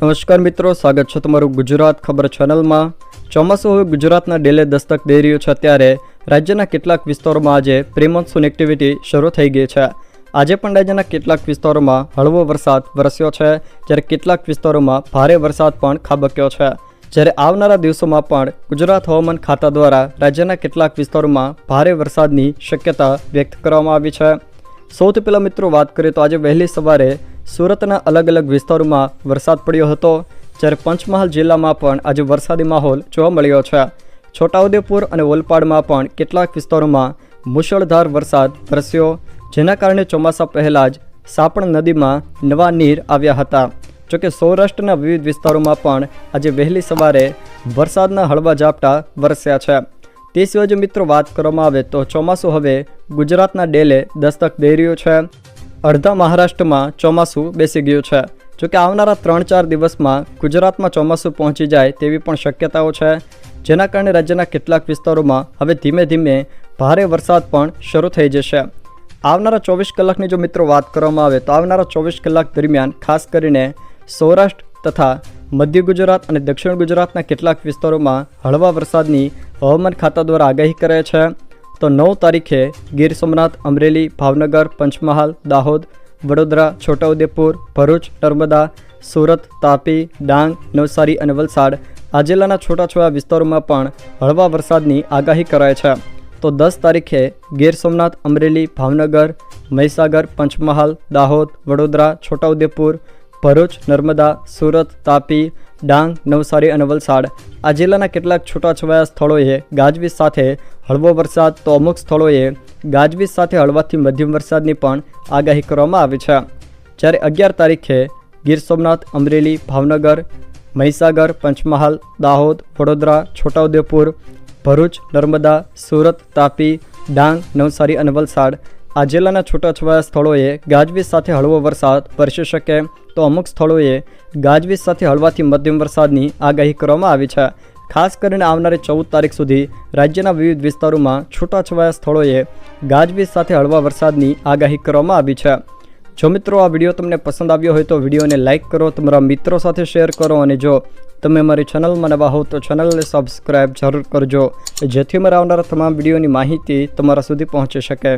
नमस्कार मित्रों, स्वागत है तमारू गुजरात खबर चैनल में। ચોમાસું હવે ગુજરાતના ડેલે દસ્તક દઈ રહ્યું છે, ત્યારે રાજ્યના કેટલાક વિસ્તારોમાં આજે પ્રી મોન્સૂન એક્ટિવિટી શરૂ થઈ ગઈ છે। આજે પણ રાજ્યના કેટલાક વિસ્તારોમાં હળવો વરસાદ વરસ્યો છે, જ્યારે કેટલાક વિસ્તારોમાં ભારે વરસાદ પણ ખાબક્યો છે। જ્યારે આવનારા દિવસોમાં પણ ગુજરાત હવામાન ખાતા દ્વારા રાજ્યના કેટલાક વિસ્તારોમાં ભારે વરસાદની શક્યતા વ્યક્ત કરવામાં આવી છે। સૌથી પહેલાં મિત્રો વાત કરીએ તો આજે વહેલી સવારે સુરતના અલગ અલગ વિસ્તારોમાં વરસાદ પડ્યો હતો, જ્યારે પંચમહાલ જિલ્લામાં પણ આજે વરસાદી માહોલ જોવા મળ્યો છે। છોટાઉદેપુર અને ઓલપાડમાં પણ કેટલાક વિસ્તારોમાં મુશળધાર વરસાદ વરસ્યો, જેના કારણે ચોમાસા પહેલાં જ સાપણ નદીમાં નવા નીર આવ્યા હતા। જોકે સૌરાષ્ટ્રના વિવિધ વિસ્તારોમાં પણ આજે વહેલી સવારે વરસાદના હળવા ઝાપટા વરસ્યા છે। તે સિવાય જો મિત્રો વાત કરવામાં આવે તો ચોમાસું હવે ગુજરાતના ડેલે દસ્તક દઈ રહ્યું છે। અડધા મહારાષ્ટ્રમાં ચોમાસું બેસી ગયું છે। જોકે આવનારા 3-4 દિવસમાં ગુજરાતમાં ચોમાસું પહોંચી જાય તેવી પણ શક્યતાઓ છે, જેના કારણે રાજ્યના કેટલાક વિસ્તારોમાં હવે ધીમે ધીમે ભારે વરસાદ પણ શરૂ થઈ જશે। આવનારા 24 કલાકની જો મિત્રો વાત કરવામાં આવે તો આવનારા 24 કલાક દરમિયાન ખાસ કરીને સૌરાષ્ટ્ર તથા મધ્ય ગુજરાત અને દક્ષિણ ગુજરાતના કેટલાક વિસ્તારોમાં હળવા વરસાદની હવામાન ખાતા દ્વારા આગાહી કરે છે। તો 9 તારીખે ગીર સોમનાથ, અમરેલી, ભાવનગર, પંચમહાલ, દાહોદ, વડોદરા, છોટાઉદેપુર, ભરૂચ, નર્મદા, સુરત, તાપી, ડાંગ, નવસારી અને વલસાડ આ જિલ્લાના છૂટાછવાયા વિસ્તારોમાં પણ હળવા વરસાદની આગાહી કરાય છે। તો 10 તારીખે ગીર સોમનાથ, અમરેલી, ભાવનગર, મહીસાગર, પંચમહાલ, દાહોદ, વડોદરા, છોટાઉદેપુર, ભરૂચ, નર્મદા, સુરત, તાપી, ડાંગ, નવસારી અને વલસાડ આ જિલ્લાના કેટલાક છૂટાછવાયા સ્થળોએ ગાજવીજ સાથે હળવો વરસાદ, તો અમુક સ્થળોએ ગાજવીજ સાથે હળવાથી મધ્યમ વરસાદની પણ આગાહી કરવામાં આવી છે। જ્યારે 11 તારીખે ગીર સોમનાથ, અમરેલી, ભાવનગર, મહીસાગર, પંચમહાલ, દાહોદ, વડોદરા, છોટાઉદેપુર, ભરૂચ, નર્મદા, સુરત, તાપી, ડાંગ, નવસારી અને વલસાડ આ જિલ્લાના છૂટાછવાયા સ્થળોએ ગાજવીજ સાથે હળવો વરસાદ વરસી શકે, તો અમુક સ્થળોએ ગાજવીજ સાથે હળવાથી મધ્યમ વરસાદની આગાહી કરવામાં આવી છે। ખાસ કરીને આવનારી 14 તારીખ સુધી રાજ્યના વિવિધ વિસ્તારોમાં છૂટાછવાયા સ્થળોએ ગાજવીજ સાથે હળવા વરસાદની આગાહી કરવામાં આવી છે। જો મિત્રો આ વિડીયો તમને પસંદ આવ્યો હોય તો વિડીયોને લાઇક કરો, તમારા મિત્રો સાથે શેર કરો, અને જો તમે અમારી ચેનલમાં નવા હો તો ચેનલને સબસ્ક્રાઈબ જરૂર કરજો, જેથી અમારા આવનારા તમામ વિડીયોની માહિતી તમારા સુધી પહોંચી શકે।